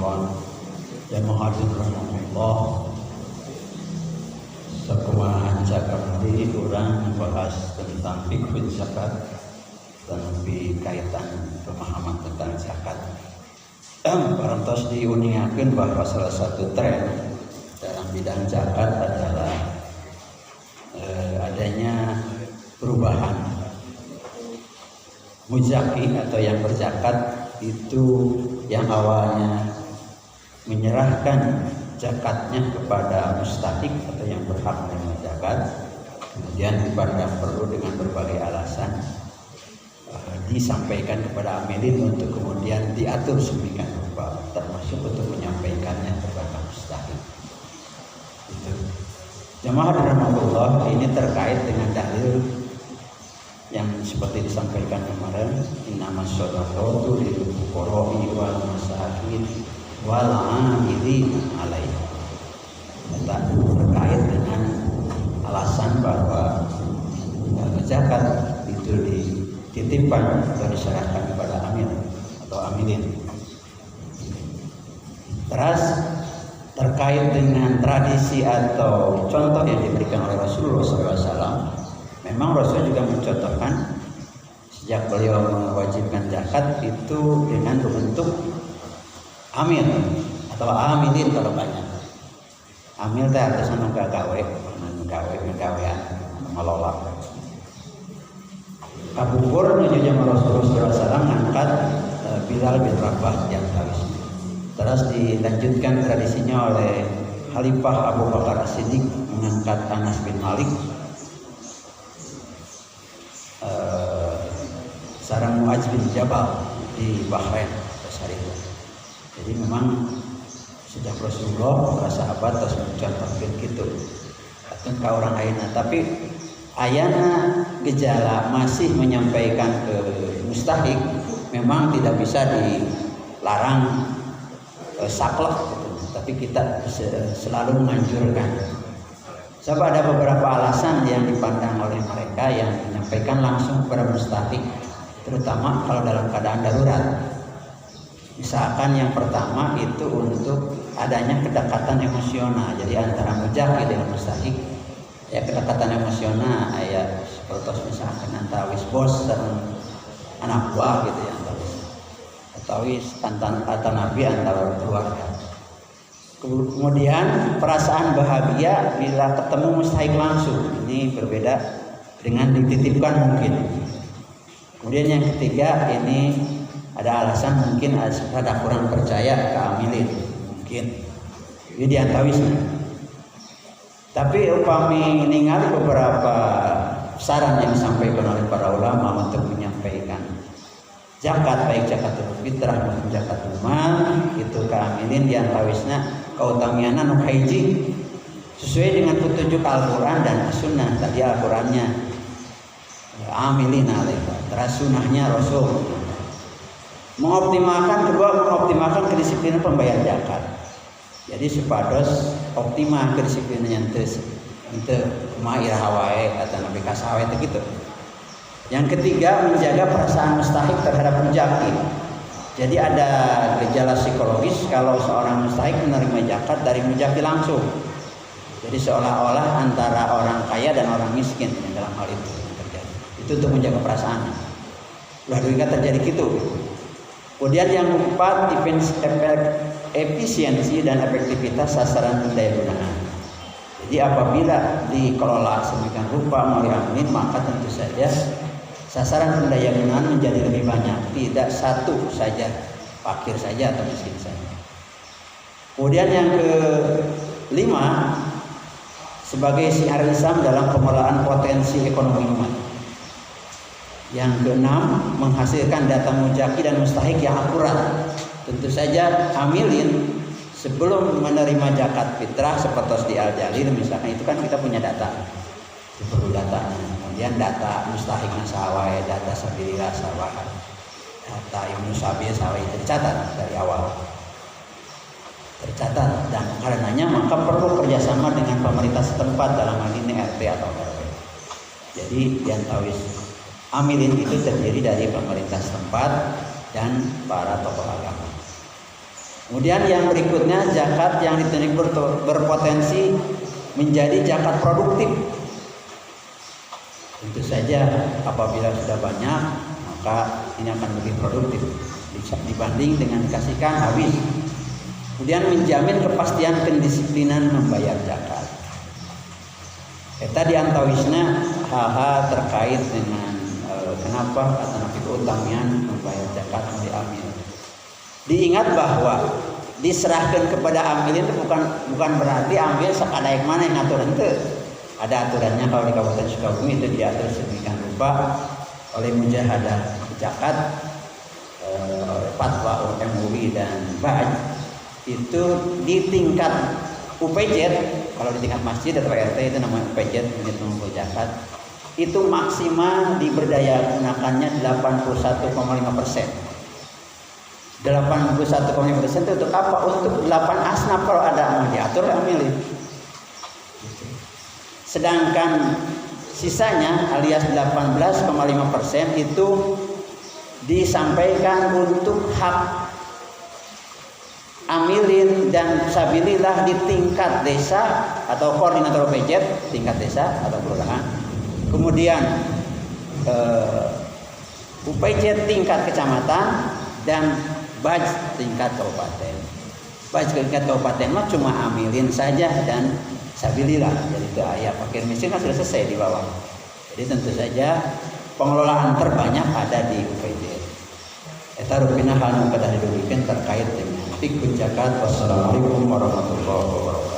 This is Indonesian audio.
Ramadan jamaah rahimahullah sakumaha cakap deui urang membahas tentang fikih zakat dan lebih kaitan pemahaman tentang zakat. Parantos diuniakeun bahwa salah satu tren dalam bidang zakat adalah adanya perubahan. Muzaki atau yang berzakat itu yang awalnya menyerahkan zakatnya kepada mustahik atau yang berhak menerima zakat, kemudian dipandang perlu dengan berbagai alasan disampaikan kepada amilin untuk kemudian diatur sedemikian rupa, termasuk untuk menyampaikannya kepada mustahik. Itu. Jamaah rahimahullah, ini terkait dengan dalil yang seperti disampaikan kemarin, innamas shadaqatu lil fuqara'i wal masakin wal 'amilin 'alaiha. Terkait dengan alasan bahwa zakat itu dititipkan atau diserahkan kepada amil atau amilin. Terus terkait dengan tradisi atau contoh yang diberikan oleh Rasulullah SAW, memang Rasul juga mencontohkan sejak beliau mewajibkan zakat itu dengan bentuk amil atau amilin kalau banyak. Amil teh artinya gawean ngelola. Abu Hurairah menuju zaman Rasulullah SAW mengangkat Bilal bin Rabah yang tawis. Terus dilanjutkan tradisinya oleh Khalifah Abu Bakar As-Siddiq mengangkat Anas bin Malik, sareng Mu'adz bin Jabal di Bahrain Syariah. Jadi memang sejak Rasulullah para sahabat terus mencontohkan gitu. Atun ka orang ayeuna, tapi ayana gejala masih menyampaikan ke mustahik, memang tidak bisa dilarang saklek gitu. Tapi kita selalu menganjurkan. Sebab ada beberapa alasan yang dipandang oleh mereka yang menyampaikan langsung kepada mustahik, terutama kalau dalam keadaan darurat. Misalkan yang pertama itu untuk adanya kedekatan emosional, jadi antara mujaki dengan mustahik, ya kedekatan emosional, ya seperti misalkan antara bos dan anak buah gitu ya, atau nabi antara keluarga. Kemudian perasaan bahagia bila ketemu mustahik langsung, ini berbeda dengan dititipkan mungkin. Kemudian yang ketiga, ini ada alasan mungkin ada kurang percaya ke amilin mungkin, ini diantawisnya. Tapi upami ningali beberapa saran yang disampaikan oleh para ulama untuk menyampaikan zakat, baik zakatul fitrah maupun zakatul mal, itu ke amilin diantawisnya kautamiana nu hiji sesuai dengan petunjuk Al-Qur'an dan Sunnah. Tadi Al-Qur'annya amilin alaiha, terus sunnahnya Rasul. Mengoptimalkan kedisiplinan pembayaran zakat. Jadi supados optimal kedisiplinan untuk kumaha wae atau nabi kasawe itu gitu. Yang ketiga, menjaga perasaan mustahik terhadap mujaki. Jadi ada gejala psikologis kalau seorang mustahik menerima zakat dari mujaki langsung. Jadi seolah-olah antara orang kaya dan orang miskin dalam hal itu terjadi. Itu untuk menjaga perasaan. Lalu jika terjadi gitu. Kemudian yang keempat, efisiensi dan efektivitas sasaran daya gunaan. Jadi apabila dikelola sedemikian rupa melalui amilin, maka tentu saja sasaran daya gunaan menjadi lebih banyak, tidak satu saja, fakir saja atau miskin saja. Kemudian yang kelima, sebagai syiar Islam dalam pengelolaan potensi ekonomi umat. Yang keenam, menghasilkan data mujaki dan mustahik yang akurat. Tentu saja amilin sebelum menerima zakat fitrah seperti di Al-Jalil misalkan, itu kan kita punya data, itu perlu datanya. Kemudian data mustahik nasawai, data sabilillah sawah, data Ibnu Sabil sawah itu dicatat dari awal, tercatat, dan karenanya maka perlu kerjasama dengan pemerintah setempat dalam hal ini RT atau RW. Jadi diantawis amilin itu terdiri dari pemerintah setempat dan para tokoh agama. Kemudian yang berikutnya zakat yang ditunjuk berpotensi menjadi zakat produktif. Tentu saja apabila sudah banyak maka ini akan lebih produktif dibanding dengan dikasihkan habis. Kemudian menjamin kepastian pendisiplinan membayar zakat. Eta diantawisna hal-hal terkait dengan kenapa atau nabi keutamian membayar zakat diambil. Diingat bahwa diserahkan kepada amil itu bukan berarti ambil sakadaek mana yang ngatur ente. Ada aturannya kalau di Kabupaten Sukabumi itu diatur sedemikian rupa oleh Mujahadah Zakat, Fatwa MUI dan BAJ itu di tingkat UPZ. Kalau di tingkat masjid atau RT itu namanya UPZ, unit pengumpul zakat, itu maksimal diberdaya gunakannya 81,5%. 81,5% itu untuk apa? Untuk 8 asnaf kalau ada yang diatur yang milih. Sedangkan sisanya alias 18,5% itu disampaikan untuk hak amilin dan sabilillah di tingkat desa atau koordinator PJ tingkat desa atau kelurahan. Kemudian UPJ tingkat kecamatan dan BAJ tingkat kabupaten. BAJ tingkat kabupaten mah cuma amilin saja dan sabilillah. Jadi itu ayat fakir miskin kan sudah selesai di bawah. Jadi tentu saja pengelolaan terbanyak ada di UPJ. Eta rupina hal nu kedah didudukeun terkait dengan fikih zakat. Wassalamualaikum warahmatullahi wabarakatuh.